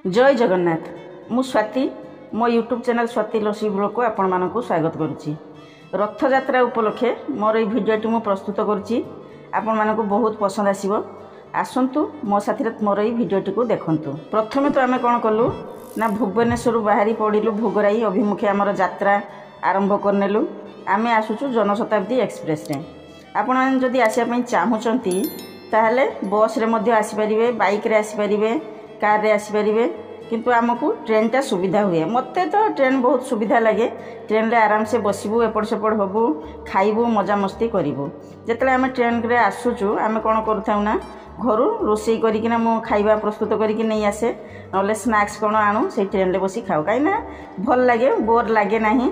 जय जगन्नाथ। मु स्वाति मो यूट्यूब चैनल स्वाति लसी ब्लॉग को आपण मानक स्वागत करुच्ची। रथ यात्रा उपलक्षे मोर ये भिडियोटी मु प्रस्तुत करुच्ची। आपण मानक बहुत पसंद आसीबो। आसंतु मो साथी मोर ये भिडियोटी को देखंतु। प्रथमे तो आमे कोन कलु ना भुवनेश्वर बाहरी पड़िलु भोगराई अभिमुखे आमर यात्रा आरंभ करनेलु। आमे आसुचु जनशताब्दी एक्सप्रेस रे। आपण जदि आसिया पई चाहुचंती ताहले बस रे मध्ये आसी परिबे, बाइक रे आसी परिबे, कार रे आसी परिबे, किंतु आमको ट्रेन टा सुविधा हुए। मते तो ट्रेन बहुत सुविधा लगे। ट्रेन रे आराम से बसबू, एपट सेपट हबू, खाइबू, मजा मस्ती करिबू। जेतले आमे ट्रेन रे आसुचु आमे कोन करथाउ ना घरु रोसई करिकिना मो खाइबा प्रस्तुत करिकि नै आसे, नले स्नैक्स कोन आणु से ट्रेन रे बसी खाऊ। काई ना भल लागे, बोर लागे नाही।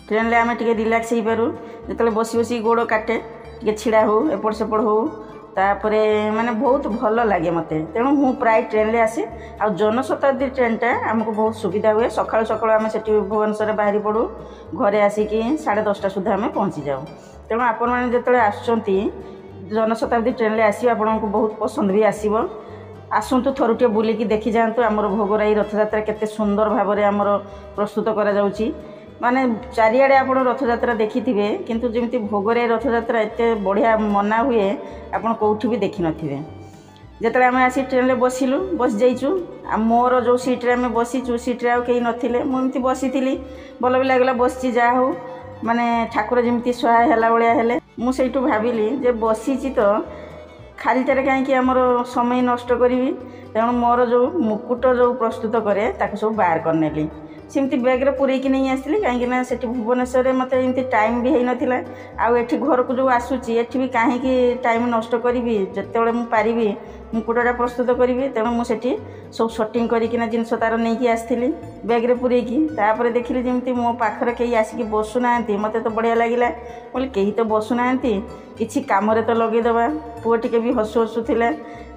ट्रेन रे आमे टिके रिलैक्स हेई पारू। जेतले बसी बसी गोड़ काटे, टिके छिड़ा हो, एपट सेपट हो, तापरे माने बहुत भल लगे मते। तेणु हूँ प्राय ट्रेन रे आसे। आ जनशताब्दी ट्रेन टा आमको बहुत सुविधा हुए। सकाळ सकाळ आमे सेठी भुवनेश्वर बाहरी पड़ू, घरे आसिकी 10:30 सुधा आमे पहुँची जाऊ। तेणु आपण माने जेतले आसुचंती जनशताब्दी ट्रेन रे आसी आपनको बहुत पसंद भी आसीबो। आसंतु थरुटे बुलिकी देखि जांतु आमर भोगराई रथयात्रा केते सुंदर भाबरे आमर प्रस्तुत करा जाउची। माने चारिआडे आपण रथयात्रा देखिथिबे, किंतु जेमती भोगराई रथयात्रा एते बढ़िया मना हुए आपण कोठी भी देखि नथिबे। जेतले आमे आसी ट्रेन रे बसिलु, बस जाइचु। आ मोर जो सीट रे आमे बसिचु, सीट रे आ केही नथिले, मु एमती बसिथिली, भल भी लागला बसची। जा हो माने ठाकुर जेमती सहाय हला बळिया हेले। मु सेइटु भाबिली जे बसिची तो खालीटारे कहीं आमर समय नष्ट करी। तेणु मोर जो मुकुट जो प्रस्तुत करे ताको सब बाहर करनेली। सेमती बैग रे पुरैकी नहीं आसली, कहीं से भुवनेश्वर में मत एमती टाइम भी है नाला। आउ एठी घर को जो आसूची एठी भी कहीं टाइम नष्ट करी, जिते मुझे पारि मुकुटा प्रस्तुत करी। तेणु मुझे सब शटिंग करना जिनस तार नहीं आसती बैग रे पुरैकी। तापर देखिली जमी मो पाखरे कहीं आसिक बसुना, मत तो बढ़िया लगिला। बोले कहीं तो बसुना, किसी कम तो लगेदबा। पुओ टिके भी हसु हसुला,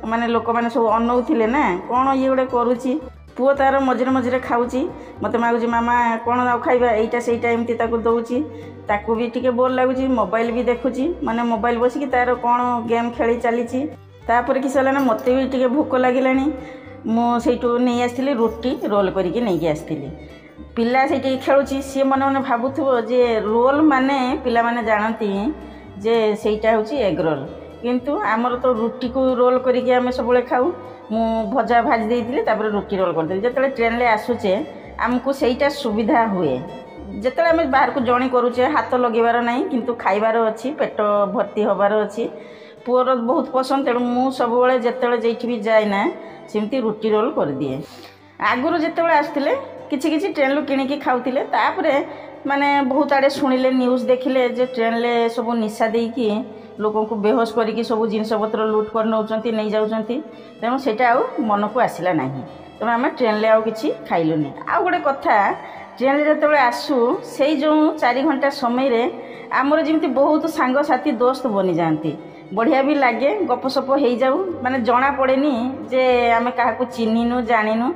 माने लोक मैंने सब अनौले ना कौन ये गोटे करुच्ची। पुओ तार मझे मझे खाऊँची, मत मागुची मामा कौन आउ खाइबा, एईटा सेईटा एमती ताकू दउची। ताकू भी टिके बोर लगुची, मोबाइल भी देखुची, माने मोबाइल बसिकी तार कौन गेम खेली चलीची। तापर कि सरला ना मते भी टिके भोक लागिलानी। मु सेइटू नहीं आसली रोटी रोल करिके नहीं आसली। पिला सेठी खेलुची, सी मन मन भाबुथबो जे रोल माने पिला माने जानती जे सेईटा होची एग रोल, किंतु आमर तो रुटी को रोल करिके आमे सबले खाऊ। मु भजा भाजी देइथिले, तापर रोटी रोल करदेली। जेतले ट्रेन रे आसुचे आमको सेईटा सुविधा हुए। जेतले आमे बाहर को जणी करूचे हाथ लगेबार नाही, किंतु खाइबार अछि, पेट भर्ती होबार अछि। पुअर बहुत पसंद। तेणु मु सबले जेतले जेठी भी जाए ना सेमती रोटी रोल कर दिए। आगुरु जेतले आसथिले किछि किछि ट्रेन लु किनिकी खाउथिले। तापरे माने बहुत आड़े शुणिले, न्यूज देखिले जे ट्रेन ले सब निशा देकी लोक को बेहोश करिकी सब जिनस पत्र लुट कर नौचंती नहीं जाउचंती। तेणु सेटा आउ मन को आसिला नाही। तेणु आम ट्रेन ले आउ किछि खाइलुनी। आ गोटे कथा, ट्रेन रे जेतले आसु सेई जो 4 घंटा समय रे आमर जेमती बहुत सांग साथी दोस्त बनी जाती। बढ़िया भी लगे, गपसप हो जाऊ, माने जना पड़ेनी जे आमे काहाकू चिन्हिनु जानिनु।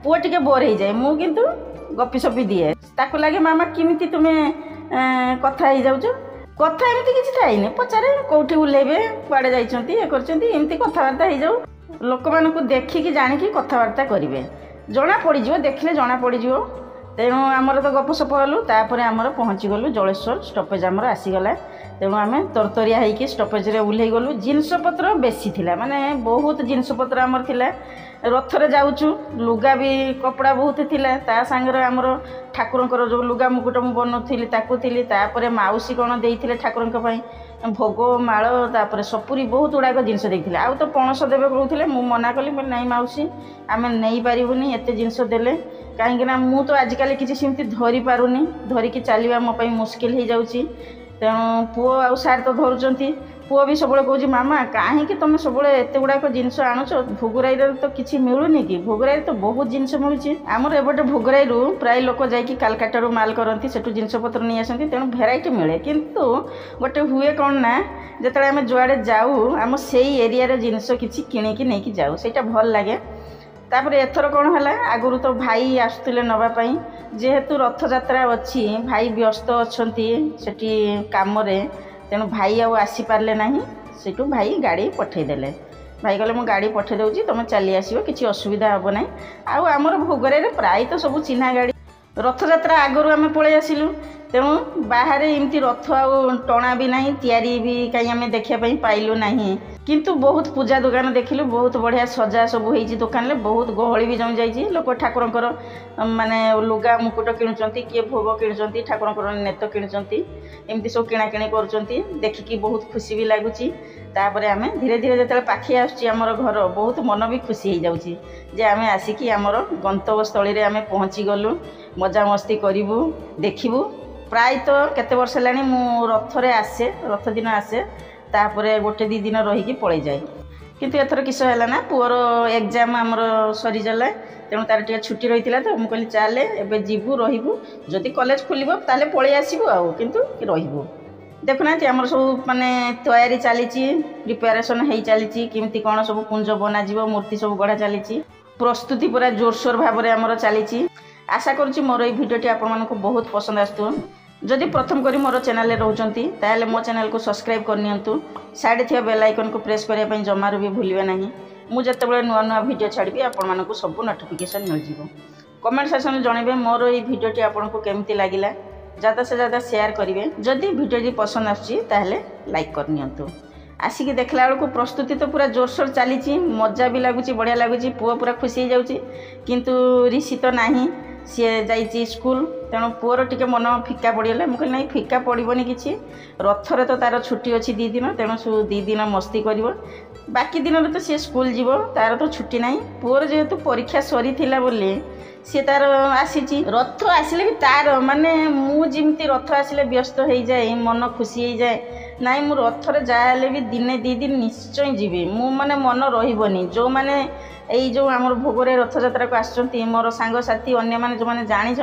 पुओ टिके बोर हो जाए, मु किंतु गपिसपी दिए। ताकू लगे मामा किमिति तुमे कथा हो जाउछ। कथा एमती किछि थाइने, पचारे कोठी उलेबे, कुआडे जाइछंती, ए करछंती, एमती कथावार्ता हो जाऊ। लोक मानकू देखिकी जानिकी कथावार्ता करिवे, जना पड़ी जिवो, देखले जना पड़ी जिवो। तेणु आमर तो गपसप हलु। तापर आमर पहुँची गलु जलेश्वर स्टपेज आमर आसीगला। तेणु आमे तरतरिया होइकी स्टपेज रे उल्हे गलु। जिनसपत्र बेसी थिला, माने बहुत जिनसपत्र आमर थिला। रथरे जाउचु, लुगा भी कपड़ा बहुत थिला। ता सांगरे आमर ठाकुरंकर जो लुगा मुकुट मु बनौथिली ताकू थिली। तापर माउसी कोन देइथिले ठाकुरंक पई भोग माळ, तापर सपुरी बहुत गुड़ाक जिनस देइथिले। आउ तो पणस देबे कहउथिले, मु मना कली, बोले नहीं माउसी आमे नहीं पारिबुनी एते जिनस देले। कहीं मु तो आजिकल किसी सेमती धरी पारुनी, धरिकी चलवा मो पाई मुस्किल हो जाउची। तेणु पुओ आउ सार तो धरुचंती। पुओ भी सबले कहूँ मामा कहीं तुम सब एत गुड़ाक जिनस आणुच, भोगराई तो किसी मिलूनी कि? भोगराई तो बहुत जिनस मिलूँ। आमर एपटे भोगराई प्राय लोक जाकि कालकाटा माल करती, सेठू जिनसपत्र नहीं आसती। तेणु भेराइटी मिले, किंतु गोटे हुए कौन ना जिते आम जुआड़े जाऊ आम से एरिया जिनस किसी किणिकी नहीं जाऊ, सेटा भल लगे। तापर एथर कौन है, आगुरी तो भाई आसुले नवापाई, जेहेतु रथयात्रा अच्छी भाई व्यस्त अच्छा सेठी काम। तेणु भाई आउ आसी पारले नाही, सेठू भाई गाड़ी पठेदेले। भाई कहले मु गाड़ी पठे दउची तुम चली आसियो किछि असुविधा हबो नै। आउ हमर भोगरे प्राय तो सब चिन्हा गाड़ी रथयात्रा आगरू आम पलि आसिलु तेणु बाहर एमती रथ टणा भी नहीं तैयारी भी कहीं आम देखापी पाइलु नहीं किंतु बहुत पूजा दुकान देखिलु बहुत बढ़िया सजा सब होती दुकान में बहुत गहली भी जमी जाइए लोक ठाकुरंकर माने लुगा मुकुट किणुचंती किए भोग किणुचंती ठाकुरंकर नेत किणुचंती एमती सब किणाकिणी करुचंती देखिकी बहुत खुशी भी लगुच। तापर आम धीरे धीरे जो पाखे आमर घर बहुत मन भी खुशी हो जाऊँगी जे आम आसिकी आमर गंतव्यस्थल में आम पहुँची गलु मजा मस्ती करूँ देखू। प्राय तो केते वर्ष है मु रथरे आसे रथ दिन आसे तापरे गोटे दी दिन रहीकि पलि जाए किंतु एथर किस है ना पुअर एग्जाम आमर सरीगला तेणु तार टे छुट्टी रही तो मुझे कहली चले एबे जीवु रहीबु जदि कॉलेज खोलिबो ताले पलि आसीबु आउ किंतु रहीबु। देखुना आमर सब माने तैयारी चली प्रिपेरेसन हो चली केमती कौन सब कुंज बना मूर्ति सब गढ़ा चली प्रस्तुति पूरा जोरसोर भाव में आमर चली। आशा करुँची मोर ये भिडियोटी आपको बहुत पसंद आसुव। जदि प्रथम करी मोर चैनल रोचंती ताले मो चैनल को सब्सक्राइब करनियंतु साइड थिया बेल आइकन को प्रेस करने ପାଇଁ जमारू भी भूलिबे नहीं। मु जतबेले नुआ नुआ वीडियो छाड़बी आपको सब नोटिफिकेशन मिल जिवो। कमेंट सेक्शन में जनइबे मोर ये भिडियोटी आपको केमती लागिला ज़्यादा से ज़्यादा शेयर करेंगे। जदि भिडियोटी पसंद आसुची ताले लाइक करनियंतु। आसिक देखला बेलू प्रस्तुति तो पूरा जोरसोर चली मजा भी लगुच बढ़िया लगुच पुओ पूरा खुशी हो जाऊँगी किंतु ऋषि तो नहीं सी जाइए स्कूल तेणु पुअर टिके मन फिका पड़गला मुझे ना फिका पड़ोनी कि रथरे तो तार छुट्टी अच्छी 2 दिन तेणु 2 दिन मस्ती कर बाकी दिन में तो सी स्कूल जीव तार तो छुट्टी ना पुअर जेहेतु परीक्षा सरी बोली सी तार आसी रथ आसिले भी तार माने मुझे रथ आसिले व्यस्त हो जाए मन खुशी हो जाए नाई मु रथरे जाए भी दिने 2 दिन निश्चय जीवी मु माने मन रही जो माने यही जो आम भोगरे रथयात्रा को आसुँच मोर सांगसाथी अन्य मैंने जो मैंने जानी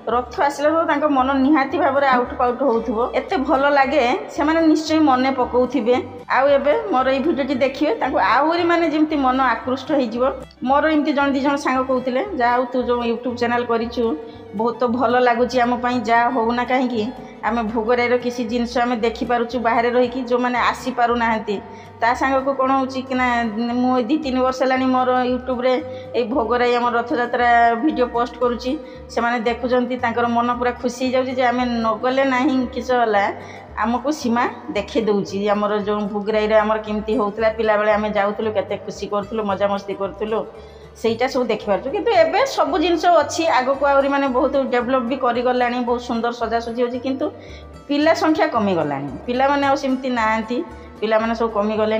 रथ आसला तो मन निहाती भाव में आउट पाउट हो एत भल लगे से निश्चय मन पकाउे आउ एबे मोर ये भिडियोटी देखिए आहरी माने जमती मन आकृष्ट हो मोर एमती जन 2 जन सांग कहते जा तू जो यूट्यूब चैनल करूँ बहुत भल लगुच आमपाई जा होना कहीं आम भोगराइर किसी जिनस आम देखिपुँ बाहर रहीकि जो मैंने आसी पारु नाहंती ता सांग को कौन होना मु 2-3 वर्ष है मोर यूट्यूब रे ये भोगराई आम रथयात्रा वीडियो पोस्ट करुँची से मैंने देखुंत मन पूरा खुशी हो जाऊँगी आम नगले ना किस आमको सीमा देखे दूची आमर जो भोगराई आमर केमती होता पिला बेले आम जाऊँ केते खुशी करूँ मजा मस्ती करूँ सेटा सब देखिपार किंतु एबे सब जिनस अच्छी आग को आहरी माने बहुत डेभलप भी करिगला बहुत सुंदर सजासजी होची किंतु पिला संख्या कमीगला पिला माने आमती नाहंती पिला माने सब कमीगले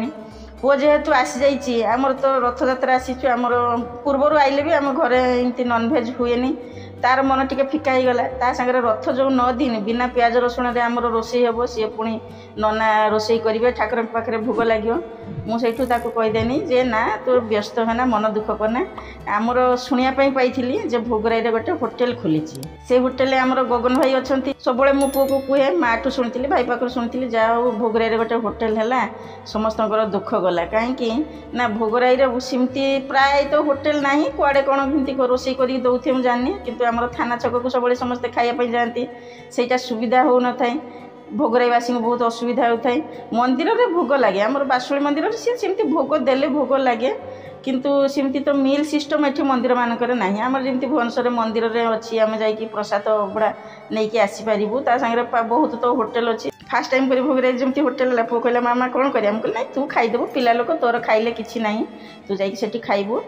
पुओ जेहेतु आसी जाइए आमर तो रथयात्रा आसीचु आमर पूर्वर आइले भी आम घरे एमती नॉनवेज हुएनी तार मन टिके फिका हो गला ता संगे रथ जो 9 दिन बिना प्याज रसुण रे आमर रोषे हम सी पुणी नना रोषे करेंगे ठाकुर पाखे भोग लगे मुझे कहीदेनी जे ना तो व्यस्त है ना मन दुख करना आमर शुणापी पाई जे भोगराई गोटे होटेल खोली से होटेल आमर गगन भाई अच्छा सब मो पुओ को कहे माँ शुणी भाई पाखर शुणी जहाँ भोगराई गोटे होटेल है समस्त दुख गला कहीं ना भोगराई सेमती प्राय तो होटेल ना कुआड़े कौन केमती रोषे कर दौथे मुझे जानी कि आमर थाना छक को सब समस्ते खायापी जाती से सुविधा हो न था भोगराईवासी को बहुत असुविधा होता है मंदिर में भोग लगे आमर बासुली मंदिर सी सेमती भोग देले भोग लगे किंतु सेमती तो मिल सिस्टम ये मंदिर मानक ना आमर जमी भुवनेश्वर मंदिर में अच्छी आम जा प्रसाद अबड़ा नहीं आसीपारू ता सागर बहुत तो होटेल अच्छी फास्ट टाइम कर भोगराई जमी होटेल पुओ कहला मामा कौन कर ना तू खाईदेबू पिला लोक तोर खाइले किसी ना तू जाकि खाइबू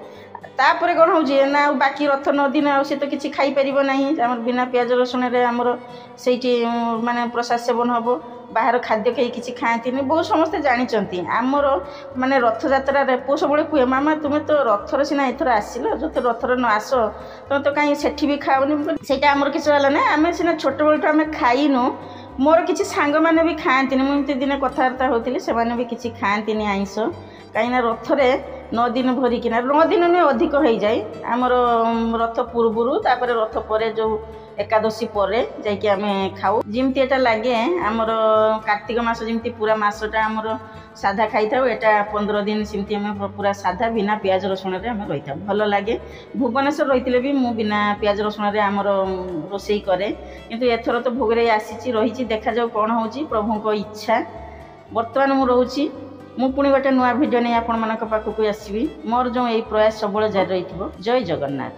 तापर कौन हो ना बाकी रथ 9 दिन आ तो किसी खाई पार ना आम बिना प्याज रसुण आमर से माने प्रसाद सेवन हम बाहर खाद्य कहीं किसी खाती बहुत समस्ते जानते आमर माने रथयात्रा पुओ सब कहे मामा तुम्हें तो रथर सीना एथर आसिल जो तो रथर न आस तुम तो कहीं से भी खाओनी से आमर किस ना आम सीना छोट बेलू आम खाइनु मोर किसी सांग मैंने भी खाती मुझे दिने कथबार्ता होती से भी किसी खाती आइंस कहीं रथरे 9 दिन भरिकिना 9 दिन नुहे अधिक हो जाए आमर रथ पूर्वर तापर रथ पर जो एकादशी पर जाकि आम खाऊ जमती एटा लगे आमर कार्तिक मास जमती पूरा मसटा आमर साधा खाई था एटा 15 दिन सेमती आम पूरा साधा बिना प्याज रसुण आम रही था भल लगे भुवनेश्वर रही भी मु बिना प्याज रसुण आमर रोषे करे किंतु एथर तो भोगराई आसी रही देखा जाऊ कौन हो प्रभु को इच्छा बर्तमान मु रोची ମୁଁ ପୁଣି ଗୋଟେ ନୂଆ ଭିଡ଼ିଓ ନେଇ ଆପଣମାନଙ୍କ ପାଖକୁ ଆସିବି। ମୋର ଯେଉଁ ଏହି ପ୍ରୟାସ ସବୁବେଳେ ଜାରି ରହିଥିବ। ଜୟ ଜଗନ୍ନାଥ।